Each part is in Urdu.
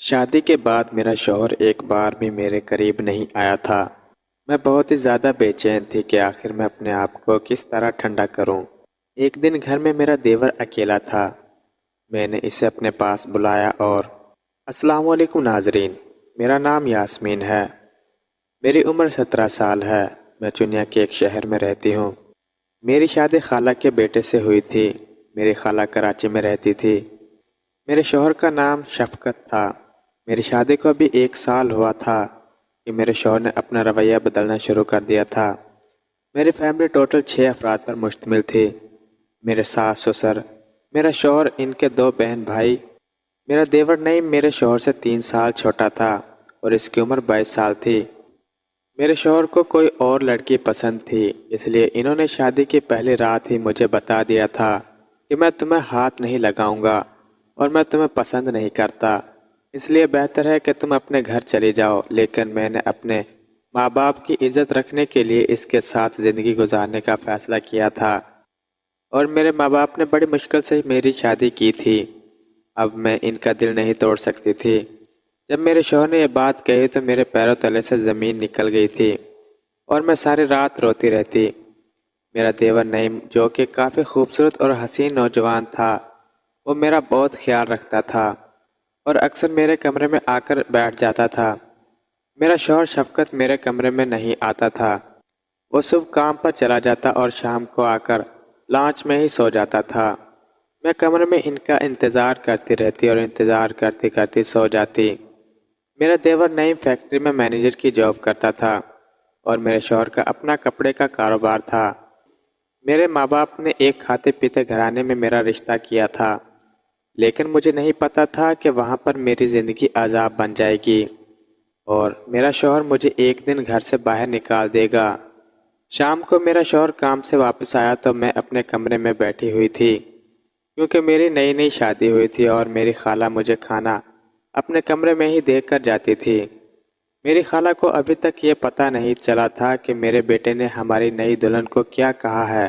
شادی کے بعد میرا شوہر ایک بار بھی میرے قریب نہیں آیا تھا۔ میں بہت ہی زیادہ بے چین تھی کہ آخر میں اپنے آپ کو کس طرح ٹھنڈا کروں۔ ایک دن گھر میں میرا دیور اکیلا تھا۔ میں نے اسے اپنے پاس بلایا اور السلام علیکم ناظرین، میرا نام یاسمین ہے۔ میری عمر 17 سال ہے۔ میں چنیا کے ایک شہر میں رہتی ہوں۔ میری شادی خالہ کے بیٹے سے ہوئی تھی۔ میری خالہ کراچی میں رہتی تھی۔ میرے شوہر کا نام شفقت تھا۔ میری شادی کو ابھی 1 سال ہوا تھا کہ میرے شوہر نے اپنا رویہ بدلنا شروع کر دیا تھا۔ میری فیملی ٹوٹل 6 افراد پر مشتمل تھی۔ میرے ساس سسر، میرا شوہر، ان کے 2 بہن بھائی۔ میرا دیور نعیم میرے شوہر سے 3 سال چھوٹا تھا اور اس کی عمر 22 سال تھی۔ میرے شوہر کو کوئی اور لڑکی پسند تھی، اس لیے انہوں نے شادی کی پہلی رات ہی مجھے بتا دیا تھا کہ میں تمہیں ہاتھ نہیں لگاؤں گا اور میں تمہیں پسند نہیں کرتا، اس لیے بہتر ہے کہ تم اپنے گھر چلی جاؤ۔ لیکن میں نے اپنے ماں باپ کی عزت رکھنے کے لیے اس کے ساتھ زندگی گزارنے کا فیصلہ کیا تھا اور میرے ماں باپ نے بڑی مشکل سے میری شادی کی تھی۔ اب میں ان کا دل نہیں توڑ سکتی تھی۔ جب میرے شوہر نے یہ بات کہی تو میرے پیروں تلے سے زمین نکل گئی تھی اور میں ساری رات روتی رہتی۔ میرا دیور نعیم، جو کہ کافی خوبصورت اور حسین نوجوان تھا، وہ میرا بہت خیال رکھتا تھا اور اکثر میرے کمرے میں آ کر بیٹھ جاتا تھا۔ میرا شوہر شفقت میرے کمرے میں نہیں آتا تھا۔ وہ صبح کام پر چلا جاتا اور شام کو آ کر لانچ میں ہی سو جاتا تھا۔ میں کمرے میں ان کا انتظار کرتی رہتی اور انتظار کرتی کرتی سو جاتی۔ میرا دیور نعیم فیکٹری میں مینیجر کی جاب کرتا تھا اور میرے شوہر کا اپنا کپڑے کا کاروبار تھا۔ میرے ماں باپ نے ایک کھاتے پیتے گھرانے میں میرا رشتہ کیا تھا، لیکن مجھے نہیں پتا تھا کہ وہاں پر میری زندگی عذاب بن جائے گی اور میرا شوہر مجھے ایک دن گھر سے باہر نکال دے گا۔ شام کو میرا شوہر کام سے واپس آیا تو میں اپنے کمرے میں بیٹھی ہوئی تھی، کیونکہ میری نئی نئی شادی ہوئی تھی اور میری خالہ مجھے کھانا اپنے کمرے میں ہی دے کر جاتی تھی۔ میری خالہ کو ابھی تک یہ پتہ نہیں چلا تھا کہ میرے بیٹے نے ہماری نئی دلہن کو کیا کہا ہے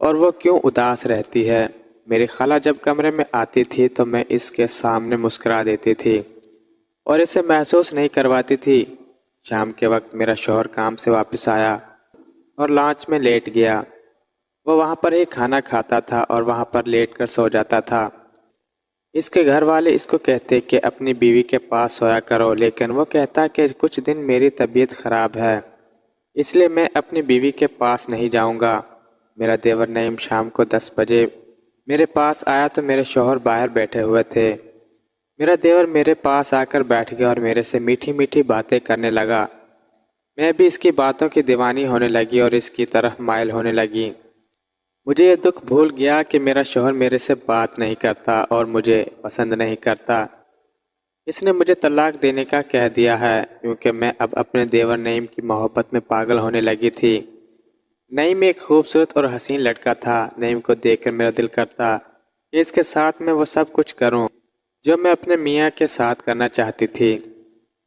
اور وہ کیوں اداس رہتی ہے۔ میری خالہ جب کمرے میں آتی تھی تو میں اس کے سامنے مسکرا دیتی تھی اور اسے محسوس نہیں کرواتی تھی۔ شام کے وقت میرا شوہر کام سے واپس آیا اور لانچ میں لیٹ گیا۔ وہ وہاں پر ہی کھانا کھاتا تھا اور وہاں پر لیٹ کر سو جاتا تھا۔ اس کے گھر والے اس کو کہتے کہ اپنی بیوی کے پاس سویا کرو، لیکن وہ کہتا کہ کچھ دن میری طبیعت خراب ہے، اس لیے میں اپنی بیوی کے پاس نہیں جاؤں گا۔ میرا دیور نعیم شام کو 10 بجے میرے پاس آیا تو میرے شوہر باہر بیٹھے ہوئے تھے۔ میرا دیور میرے پاس آ کر بیٹھ گیا اور میرے سے میٹھی میٹھی باتیں کرنے لگا۔ میں بھی اس کی باتوں کی دیوانی ہونے لگی اور اس کی طرف مائل ہونے لگی۔ مجھے یہ دکھ بھول گیا کہ میرا شوہر میرے سے بات نہیں کرتا اور مجھے پسند نہیں کرتا۔ اس نے مجھے طلاق دینے کا کہہ دیا ہے، کیونکہ میں اب اپنے دیور نعیم کی محبت میں پاگل ہونے لگی تھی۔ نعیم ایک خوبصورت اور حسین لڑکا تھا۔ نعیم کو دیکھ کر میرا دل کرتا کہ اس کے ساتھ میں وہ سب کچھ کروں جو میں اپنے میاں کے ساتھ کرنا چاہتی تھی،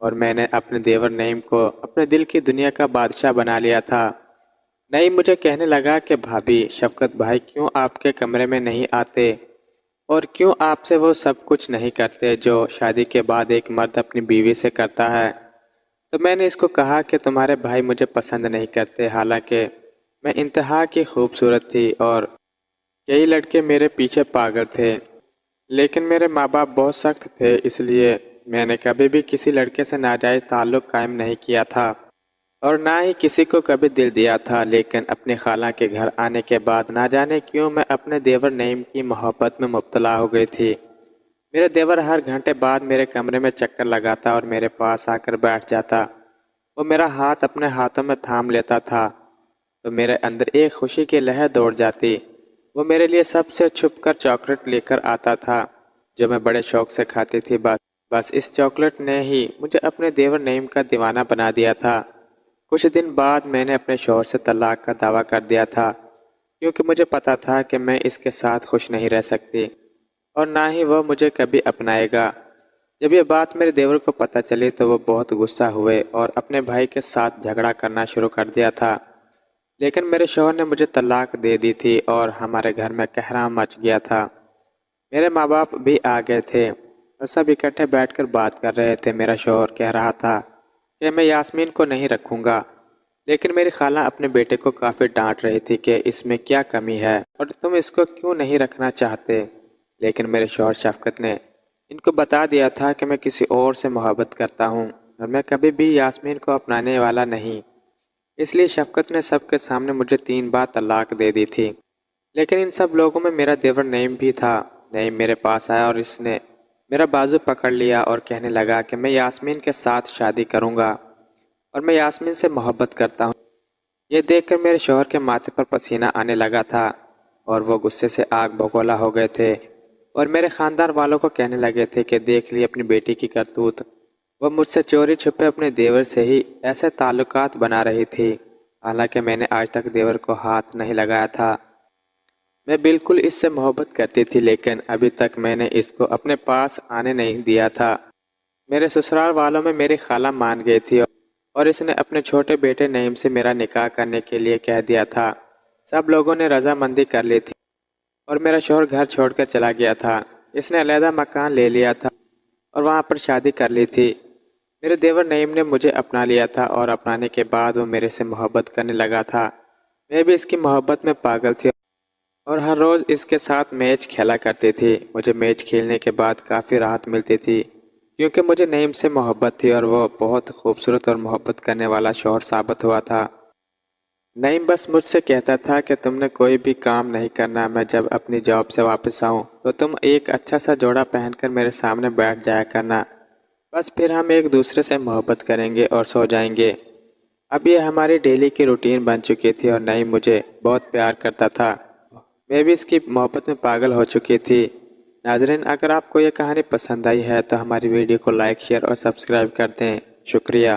اور میں نے اپنے دیور نعیم کو اپنے دل کی دنیا کا بادشاہ بنا لیا تھا۔ نعیم مجھے کہنے لگا کہ بھابی، شفقت بھائی کیوں آپ کے کمرے میں نہیں آتے اور کیوں آپ سے وہ سب کچھ نہیں کرتے جو شادی کے بعد ایک مرد اپنی بیوی سے کرتا ہے۔ تو میں نے اس کو کہا کہ تمہارے بھائی مجھے پسند نہیں کرتے، حالانکہ میں انتہا کی خوبصورت تھی اور کئی لڑکے میرے پیچھے پاگل تھے، لیکن میرے ماں باپ بہت سخت تھے، اس لیے میں نے کبھی بھی کسی لڑکے سے ناجائز تعلق قائم نہیں کیا تھا اور نہ ہی کسی کو کبھی دل دیا تھا۔ لیکن اپنی خالہ کے گھر آنے کے بعد نہ جانے کیوں میں اپنے دیور نعیم کی محبت میں مبتلا ہو گئی تھی۔ میرا دیور ہر گھنٹے بعد میرے کمرے میں چکر لگاتا اور میرے پاس آ کر بیٹھ جاتا۔ وہ میرا ہاتھ اپنے ہاتھوں میں تھام لیتا تھا تو میرے اندر ایک خوشی کی لہر دوڑ جاتی۔ وہ میرے لیے سب سے چھپ کر چاکلیٹ لے کر آتا تھا جو میں بڑے شوق سے کھاتی تھی۔ بس اس چاکلیٹ نے ہی مجھے اپنے دیور نعیم کا دیوانہ بنا دیا تھا۔ کچھ دن بعد میں نے اپنے شوہر سے طلاق کا دعویٰ کر دیا تھا، کیونکہ مجھے پتا تھا کہ میں اس کے ساتھ خوش نہیں رہ سکتی اور نہ ہی وہ مجھے کبھی اپنائے گا۔ جب یہ بات میرے دیور کو پتہ چلی تو وہ بہت غصہ ہوئے اور اپنے بھائی کے ساتھ جھگڑا کرنا شروع کر دیا تھا۔ لیکن میرے شوہر نے مجھے طلاق دے دی تھی اور ہمارے گھر میں قہرام مچ گیا تھا۔ میرے ماں باپ بھی آ گئے تھے اور سب اکٹھے بیٹھ کر بات کر رہے تھے۔ میرا شوہر کہہ رہا تھا کہ میں یاسمین کو نہیں رکھوں گا، لیکن میری خالہ اپنے بیٹے کو کافی ڈانٹ رہی تھی کہ اس میں کیا کمی ہے اور تم اس کو کیوں نہیں رکھنا چاہتے۔ لیکن میرے شوہر شفقت نے ان کو بتا دیا تھا کہ میں کسی اور سے محبت کرتا ہوں اور میں کبھی بھی یاسمین کو اپنانے والا نہیں۔ اس لیے شفقت نے سب کے سامنے مجھے 3 بار طلاق دے دی تھی۔ لیکن ان سب لوگوں میں میرا دیور نعیم بھی تھا۔ نعیم میرے پاس آیا اور اس نے میرا بازو پکڑ لیا اور کہنے لگا کہ میں یاسمین کے ساتھ شادی کروں گا اور میں یاسمین سے محبت کرتا ہوں۔ یہ دیکھ کر میرے شوہر کے ماتھے پر پسینہ آنے لگا تھا اور وہ غصے سے آگ بگولا ہو گئے تھے اور میرے خاندان والوں کو کہنے لگے تھے کہ دیکھ لی اپنی بیٹی کی کرتوت، وہ مجھ سے چوری چھپے اپنے دیور سے ہی ایسے تعلقات بنا رہی تھی، حالانکہ میں نے آج تک دیور کو ہاتھ نہیں لگایا تھا۔ میں بالکل اس سے محبت کرتی تھی، لیکن ابھی تک میں نے اس کو اپنے پاس آنے نہیں دیا تھا۔ میرے سسرال والوں میں میری خالہ مان گئی تھی اور اس نے اپنے چھوٹے بیٹے نعیم سے میرا نکاح کرنے کے لیے کہہ دیا تھا۔ سب لوگوں نے رضامندی کر لی تھی اور میرا شوہر گھر چھوڑ کر چلا گیا تھا۔ اس نے علیحدہ مکان لے لیا تھا اور وہاں پر شادی کر لی تھی۔ میرے دیور نعیم نے مجھے اپنا لیا تھا اور اپنانے کے بعد وہ میرے سے محبت کرنے لگا تھا۔ میں بھی اس کی محبت میں پاگل تھی اور ہر روز اس کے ساتھ میچ کھیلا کرتی تھی۔ مجھے میچ کھیلنے کے بعد کافی راحت ملتی تھی کیونکہ مجھے نعیم سے محبت تھی اور وہ بہت خوبصورت اور محبت کرنے والا شوہر ثابت ہوا تھا۔ نعیم بس مجھ سے کہتا تھا کہ تم نے کوئی بھی کام نہیں کرنا، میں جب اپنی جاب سے واپس آؤں تو تم ایک اچھا سا جوڑا پہن کر میرے سامنے بیٹھ جایا کرنا، بس پھر ہم ایک دوسرے سے محبت کریں گے اور سو جائیں گے۔ اب یہ ہماری ڈیلی کی روٹین بن چکی تھی اور نعیم مجھے بہت پیار کرتا تھا۔ میں بھی اس کی محبت میں پاگل ہو چکی تھی۔ ناظرین، اگر آپ کو یہ کہانی پسند آئی ہے تو ہماری ویڈیو کو لائک، شیئر اور سبسکرائب کر دیں۔ شکریہ۔